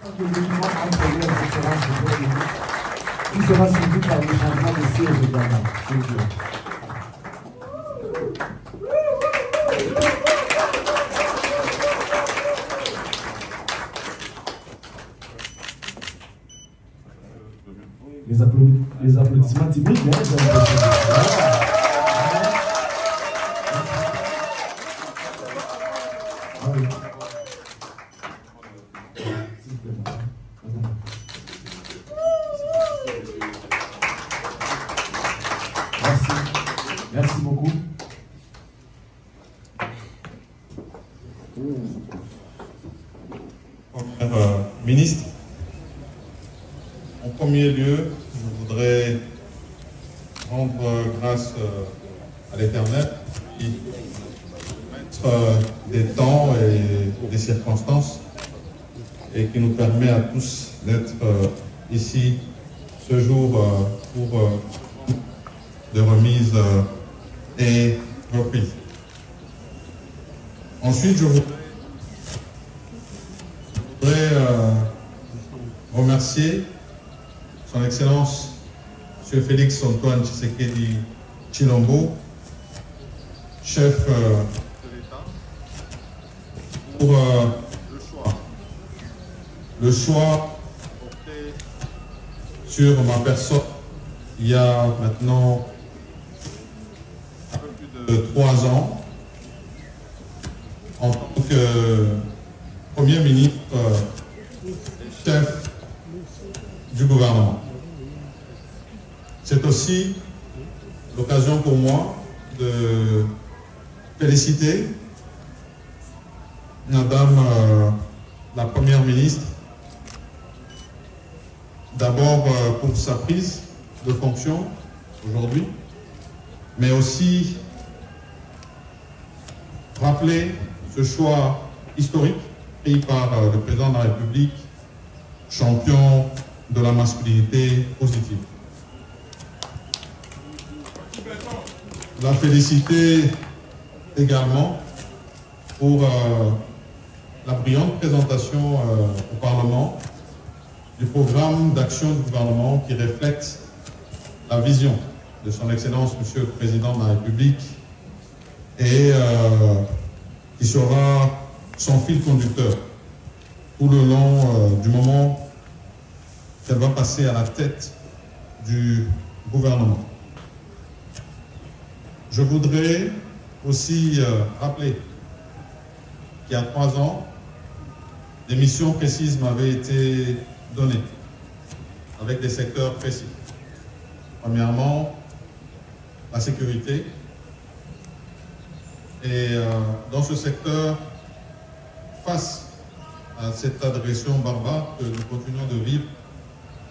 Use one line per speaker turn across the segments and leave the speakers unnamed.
Le document antérieur qui sera suivi par le changement de siège également. S'il vous plaît. Les applaudissements timides, hein, Merci beaucoup.
Ministre, en premier lieu, je voudrais rendre grâce à l'Éternel qui mettre des temps et des circonstances et qui nous permet à tous d'être ici ce jour pour de remise et reprise. Ensuite, je voudrais remercier Son Excellence M. Félix Antoine Tshisekedi Tshilombo, chef de l'État, pour le choix porté sur ma personne il y a maintenant un peu plus de 3 ans en tant que Premier ministre et chef du gouvernement. C'est aussi l'occasion pour moi de féliciter Madame la Première ministre, d'abord pour sa prise de fonction aujourd'hui, mais aussi rappeler ce choix historique pris par le président de la République, champion de la masculinité positive. La féliciter également pour la brillante présentation au Parlement du programme d'action du gouvernement qui reflète la vision de son Excellence, Monsieur le Président de la République, et qui sera son fil conducteur tout le long du moment qu'elle va passer à la tête du gouvernement. Je voudrais aussi rappeler qu'il y a 3 ans, des missions précises m'avaient été données avec des secteurs précis. Premièrement, la sécurité. Et dans ce secteur, face à cette agression barbare que nous continuons de vivre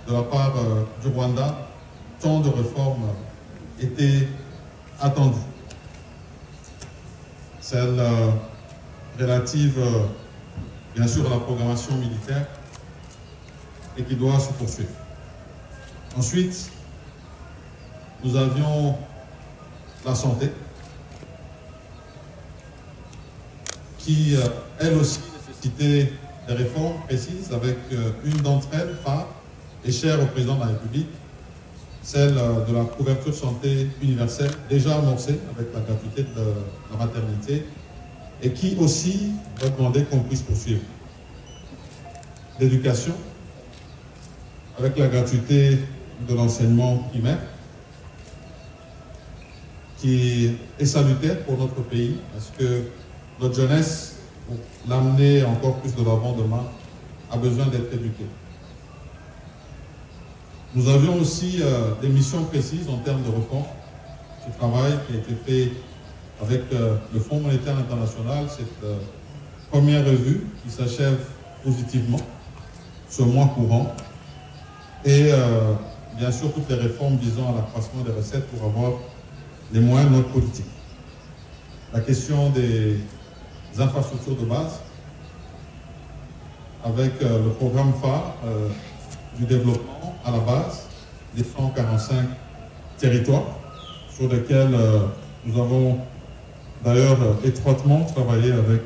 de la part du Rwanda, tant de réformes étaient attendues. Celle relative, bien sûr, à la programmation militaire et qui doit se poursuivre. Ensuite, nous avions la santé, qui, elle aussi, nécessitait des réformes précises, avec une d'entre elles, phare, et chère au président de la République, celle de la couverture santé universelle, déjà amorcée avec la gratuité de la maternité, et qui aussi va demander qu'on puisse poursuivre. L'éducation, avec la gratuité de l'enseignement primaire, qui est salutaire pour notre pays, parce que notre jeunesse, pour l'amener encore plus de l'avant demain, a besoin d'être éduquée. Nous avions aussi des missions précises en termes de réforme. Ce travail qui a été fait avec le Fonds monétaire international, cette première revue qui s'achève positivement ce mois courant. Et bien sûr, toutes les réformes visant à l'accroissement des recettes pour avoir les moyens de notre politique. La question des infrastructures de base, avec le programme phare du développement à la base des 145 territoires sur lesquels nous avons d'ailleurs étroitement travaillé avec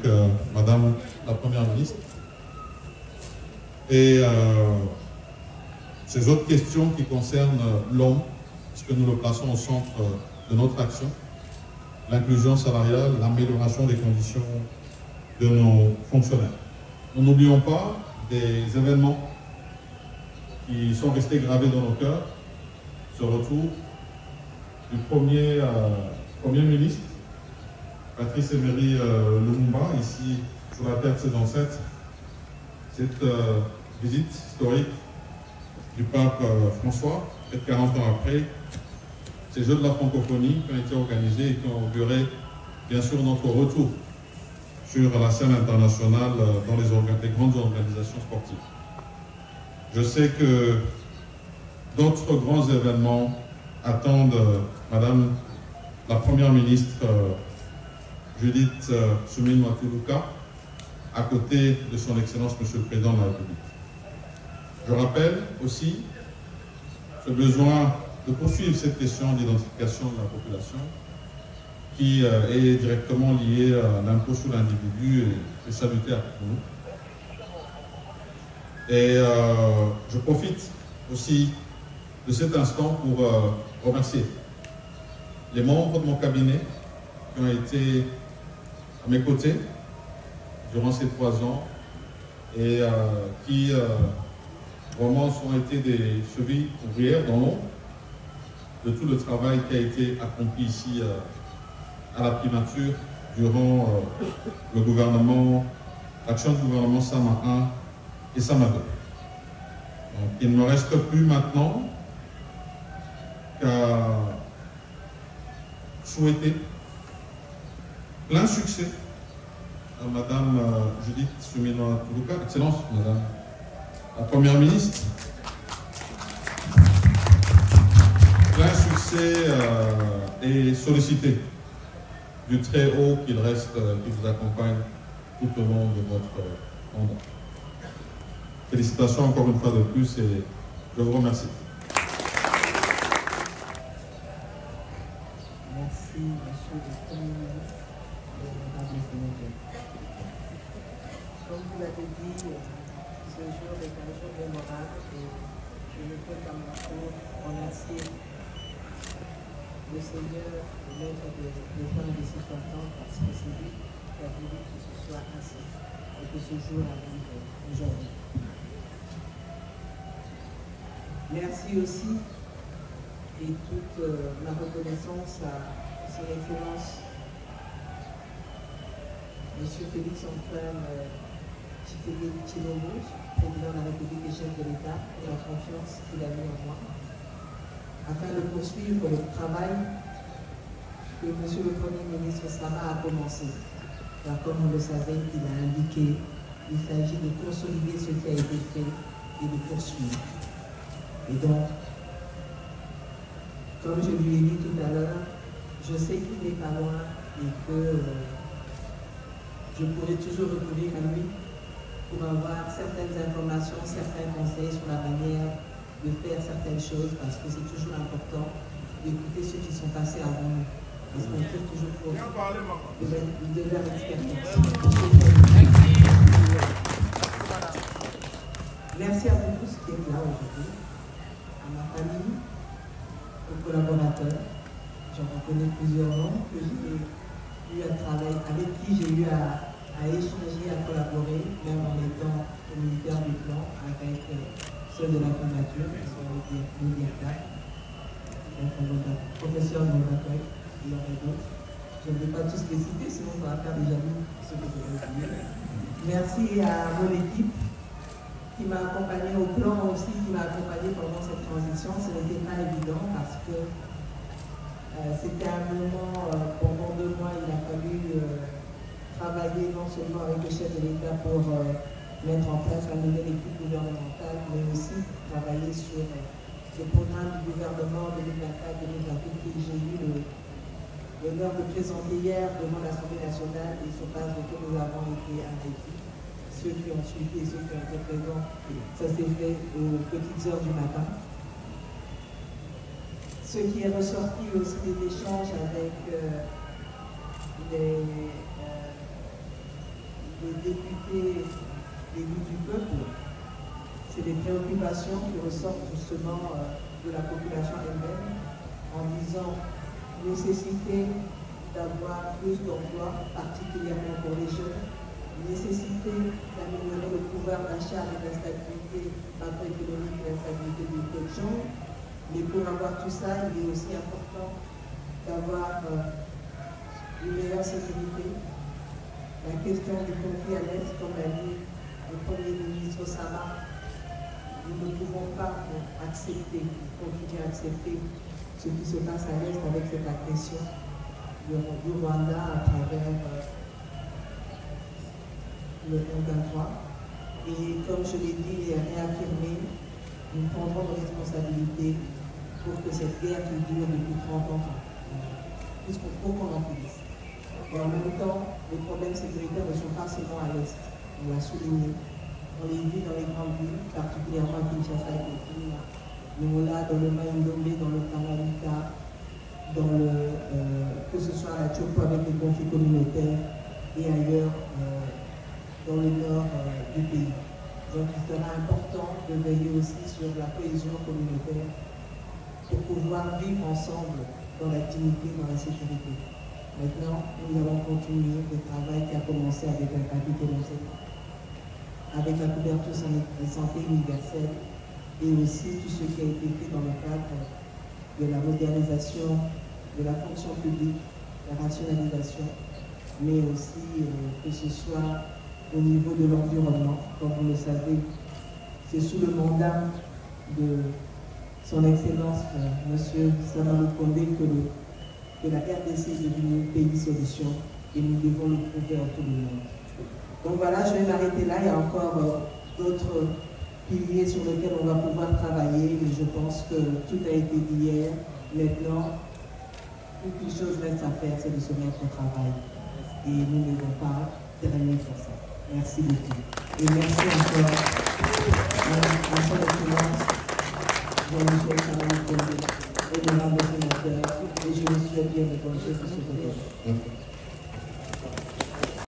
Madame la Première ministre. Et ces autres questions qui concernent l'homme, puisque nous le plaçons au centre de notre action, l'inclusion salariale, l'amélioration des conditions de nos fonctionnaires. Nous n'oublions pas des événements qui sont restés gravés dans nos cœurs. Ce retour du premier ministre, Patrice Emery Lumumba, ici sur la terre de ses ancêtres. Cette visite historique du pape François, près de 40 ans après, ces Jeux de la francophonie qui ont été organisés et qui ont auguré bien sûr notre retour sur la scène internationale dans les grandes organisations sportives. Je sais que d'autres grands événements attendent Madame la Première ministre Judith Suminwa Tuluka à côté de son Excellence Monsieur le Président de la République. Je rappelle aussi ce besoin de poursuivre cette question d'identification de la population qui est directement liée à l'impôt sur l'individu et salutaire pour nous. Et je profite aussi de cet instant pour remercier les membres de mon cabinet qui ont été à mes côtés durant ces 3 ans et qui vraiment ont été des chevilles ouvrières dans l'ombre de tout le travail qui a été accompli ici à la primature durant le gouvernement, l'action du gouvernement Sama 1 et Sama 2. Donc, il ne me reste plus maintenant qu'à souhaiter plein succès à Madame Judith Suminwa Tuluka, Excellence Madame la Première ministre. Plein succès et sollicité du très haut qu'il reste, qui vous accompagne tout au long de votre mandat. Félicitations encore une fois de plus et je vous remercie.
Merci, Monsieur le Premier ministre et Madame le Sénateur. Comme vous l'avez dit, ce jour est un jour mémorable et je ne peux pas remercier le Seigneur et l'œuvre de plein de circonstances parce que c'est lui qui a voulu que ce soit ainsi et que ce jour arrive aujourd'hui. Merci aussi et toute ma reconnaissance à Son Excellence M. Félix Antoine Tshisekedi Tshilombo, président de la République et chef de l'État, et la confiance qu'il a mis en moi, afin de poursuivre le travail que M. le Premier ministre Sama a commencé. Car comme vous le savez, il a indiqué, il s'agit de consolider ce qui a été fait et de poursuivre. Et donc, comme je lui ai dit tout à l'heure, je sais qu'il n'est pas loin et que je pourrai toujours recourir à lui pour avoir certaines informations, certains conseils sur la manière de faire certaines choses, parce que c'est toujours important d'écouter ceux qui sont passés avant nous. Parce qu'on peut toujours profiter de leur expertise. Merci à vous tous qui êtes là aujourd'hui, à ma famille, aux collaborateurs. J'en reconnais plusieurs noms que j'ai eu à travailler, avec qui j'ai eu à échanger, à collaborer, même en étant au militaire du plan, avec ceux de la primature, qui sont les directeurs, le professeur Nondakoy, il y en a d'autres. Je ne vais pas tous les citer, sinon ça va faire déjà ce que je veux dire. Merci à mon équipe qui m'a accompagné au plan aussi, qui m'a accompagné pendant cette transition. Ce n'était pas évident parce que c'était un moment, pendant 2 mois, il a fallu travailler non seulement avec le chef de l'État pour mettre en place la nouvelle équipe gouvernementale, mais aussi travailler sur le programme du gouvernement 2024-2028 que j'ai eu l'honneur de présenter hier devant l'Assemblée nationale et sur base de que nous avons été invités. Ceux qui ont suivi et ceux qui ont été présents, ça s'est fait aux petites heures du matin. Ce qui est ressorti aussi des échanges avec les députés élus du peuple, c'est des préoccupations qui ressortent justement de la population elle-même, en disant nécessité d'avoir plus d'emplois, particulièrement pour les jeunes, nécessité d'améliorer le pouvoir d'achat avec la stabilité macroéconomique et la stabilité du taux de change. Mais pour avoir tout ça, il est aussi important d'avoir une meilleure sécurité. La question du conflit à l'Est, comme l'a dit le Premier ministre Osama, nous ne pouvons pas accepter, continuer à accepter ce qui se passe à l'Est avec cette agression du Rwanda à travers le M23. Et comme je l'ai dit et réaffirmé, nous prendrons nos responsabilités pour que cette guerre qui dure depuis 30 ans, puisqu'on faut qu'on en finisse. Et en même temps, les problèmes sécuritaires ne sont pas seulement à l'Est, on l'a souligné. On les vit dans les grandes villes, particulièrement à Kinshasa et Pékin, Nimola, dans le Maïndomé, dans le Tanganyika, que ce soit à la Tchoko avec les conflits communautaires et ailleurs dans le nord du pays. Donc il sera important de veiller aussi sur la cohésion communautaire pour pouvoir vivre ensemble dans la dignité, dans la sécurité. Maintenant, nous allons continuer le travail qui a commencé avec un capitaine avec la couverture santé universelle et aussi tout ce qui a été fait dans le cadre de la modernisation de la fonction publique, la rationalisation, mais aussi que ce soit au niveau de l'environnement. Comme vous le savez, c'est sous le mandat de son Excellence, M. Samalou Kondé, que la RDC est devenue pays solution et nous devons le prouver à tout le monde. Donc voilà, je vais m'arrêter là. Il y a encore d'autres piliers sur lesquels on va pouvoir travailler, mais je pense que tout a été dit hier. Maintenant, une chose reste à faire, c'est de se mettre au travail. Et nous ne devons pas terminer pour ça. Merci beaucoup. Et merci encore à son Excellence, Jean-Michel Samalou Kondé, honorable sénateur, et je me suis bien répondu sur ce côté.